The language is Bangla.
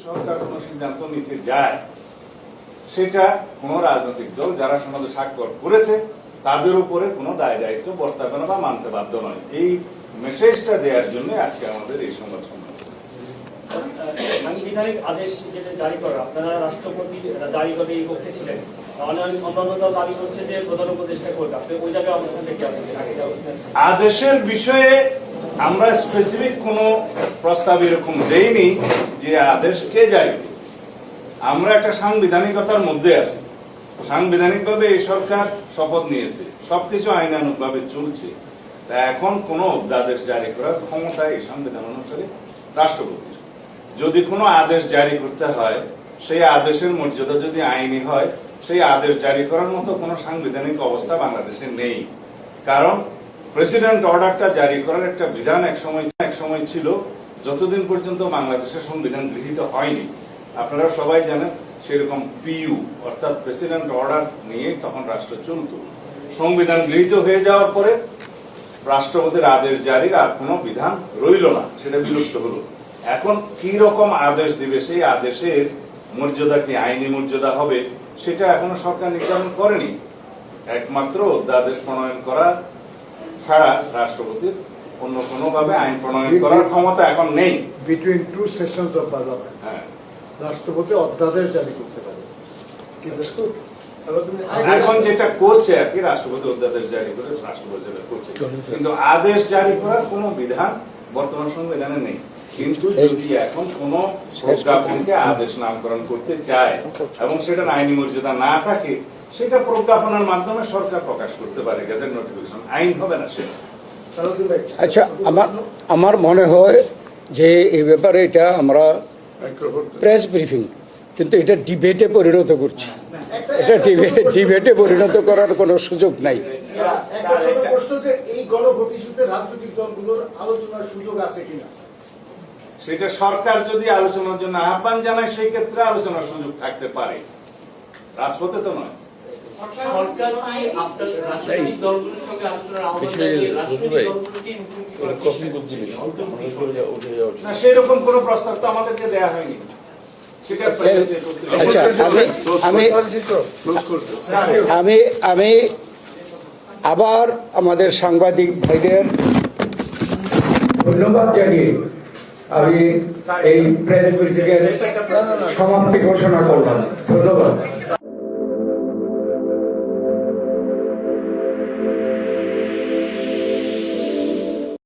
সরকার কোনো সিদ্ধান্ত নিতে যায়, সেটা কোন রাজনৈতিক দল যারা সনদে স্বাক্ষর করেছে তাদের উপরে কোনো দায় দায়িত্ব বর্তাবে না বা মানতে বাধ্য নয়। এই মেসেজটা দেওয়ার জন্য আজকে আমাদের এই সংবাদ সম্মেলন। সাংবিধানিক আদেশ যেটা জারি করা, আপনারা রাষ্ট্রপতি জারি করে এই পক্ষে ছিলেন, অন্যান্য দল দাবি করছে যে প্রধান উপদেষ্টা করবে, আপনি ওই জায়গায় অবস্থান দেখতে আদেশের বিষয়ে আমরা স্পেসিফিক কোনো প্রস্তাব এরকম দেইনি যে আদেশ কে জারি করবে। আমরা একটা সাংবিধানিকতার মধ্যে আছি, সাংবিধানিকভাবে এই সরকার শপথ নিয়েছে, সবকিছু আইনানুগ ভাবে চলছে। তা এখন কোন অধ্যাদেশ জারি করার ক্ষমতা এই সংবিধান অনুসারে রাষ্ট্রপতির। যদি কোনো আদেশ জারি করতে হয়, সেই আদেশের মর্যাদা যদি আইনি হয়, সেই আদেশ জারি করার মতো কোনো সাংবিধানিক অবস্থা বাংলাদেশে নেই। কারণ প্রেসিডেন্ট অর্ডারটা জারি করার একটা বিধান এক সময় ছিল, যতদিন পর্যন্ত বাংলাদেশের সংবিধান গৃহীত হয়নি। আপনারা সবাই জানেন, সেরকম পিইউ অর্থাৎ প্রেসিডেন্ট অর্ডার নিয়ে তখন রাষ্ট্র চলত। সংবিধান গৃহীত হয়ে যাওয়ার পরে রাষ্ট্রপতির আদেশ জারির আর কোনো বিধান রইল না, সেটা বিলুপ্ত হলো। এখন কি রকম আদেশ দিবে, সেই আদেশের মর্যাদা কি আইনি মর্যাদা হবে, সেটা এখনো সরকার নির্ধারণ করেনি। একমাত্র অধ্যাদেশ প্রণয়ন করা ছাড়া রাষ্ট্রপতির অন্য কোনোভাবে আইন প্রণয়ন করার ক্ষমতা এখন নেই। Between two sessions of parliament রাষ্ট্রপতি অধ্যাদেশ জারি করতে পারে, এখন যেটা করছে আর কি, রাষ্ট্রপতি অধ্যাদেশ জারি করে রাষ্ট্রপতি যেটা করছে, কিন্তু আদেশ জারি করার কোন বিধান বর্তমান সংবিধানে নেই। কিন্তু যদি এখন কোন প্রজ্ঞাপনকে আদেশ নামকরণ করতে চায় এবং সেটার আইনি মর্যাদা না থাকে, সেটা প্রজ্ঞাপনের মাধ্যমে সরকার প্রকাশ করতে পারে, গেজেট নোটিফিকেশন, আইন হবে না সেটা। আচ্ছা, আমার মনে হয় যে এই ব্যাপারে এটা আমরা প্রেস ব্রিফিং, কিন্তু এটা ডিবেটে পরিণত করছি। এটা ডিবেটে পরিণত করার কোনো সুযোগ নাই। এই গণভোট ইস্যুতে রাজনৈতিক দলগুলোর আলোচনার সুযোগ আছে কিনা, সেটা সরকার যদি আলোচনার জন্য আহ্বান জানায়, সেই ক্ষেত্রে আলোচনার সুযোগ থাকতে পারে, রাজপথে তো নয়। সরকার কি আপনার রাজনৈতিক দলগুলোর সঙ্গে আলোচনার আহ্বান জানিয়ে রাজনৈতিক দলগুলোকে মুখোমুখি করার চেষ্টা করছে? না, সেরকম কোনো প্রস্তাব তো আমাদেরকে দেয়া হয়নি। আমি আবার আমাদের সাংবাদিক ভাইদের ধন্যবাদ জানিয়ে আমি এই প্রেস ব্রিফিংয়ের সমাপ্তি ঘোষণা করলাম। ধন্যবাদ।